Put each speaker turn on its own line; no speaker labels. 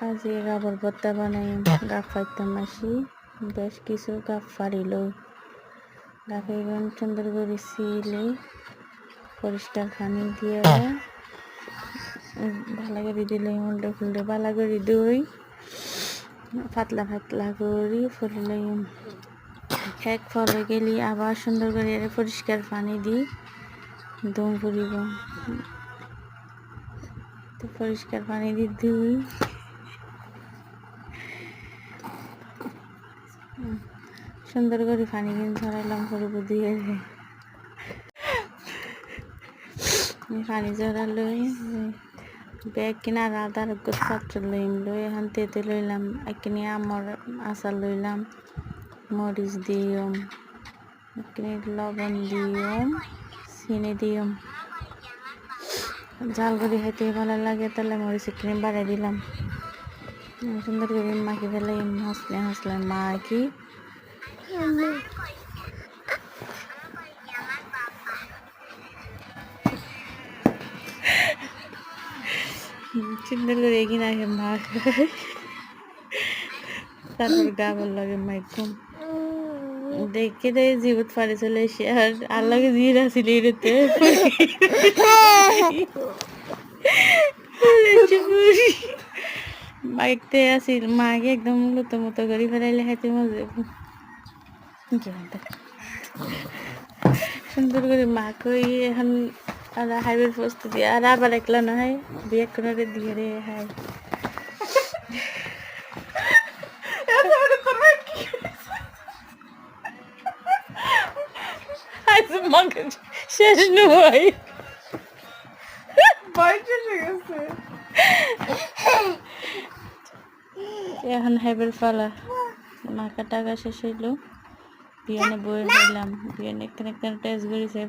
আজকে গাবর ভর্তা বানাই গাপ ফাইতাম আসি বেশ কিছু গাপ ফাড়িল গাফের সুন্দর করে সিলে পরিষ্কার পানি দিয়ে ভালো করে দিলে উল্টে ফুলটে ভালো করে দই পাতলা পাতলা করি ফুললে এক ফলে গেলি আবার সুন্দর করে পরিষ্কার পানি দিই দম ফুরিব তো পরিষ্কার পানি দিয়ে ধুই সুন্দর করে পানি কিনে ঝরাইলাম ফুরিব দিয়ে পানি ঝরালই ব্যাগ কিনা আদার পাত্র লইম লই এখন তেতে লইলাম একখানি আমর আচার লইলাম মরিচ দিয়ম একখানি লবণ দিয়ম চিনি দিয়ম জাল করে খাইতে ভালো লাগে তাহলে মরিচ একখানি বাড়াই দিলাম সুন্দর করে মাখি ফেলে হাসলে হাসলে মাখি সুন্দর করে এগিয়ে আগে মাখ তারপর গাবর লাগে মাইকম দেখে দেয় জীবত পারে চলে এসে আর আল্লাহকে জিরা ছিল এরতে মাইকতে আসিল মাকে একদম লুতো মতো করে ফেলাইলে হাতে মজা সুন্দর করে মাক এখন আর হাইবের প্রস্তুতি আর আবার একলা না হয় বিয়ে করে দিয়ে রে হাই শেষ নয় এখন হাইবের ফালা মাকা টাকা শেষ হইলো বিয়ানে বই হইলাম বিয়ানে একটা টেস্ট করেছে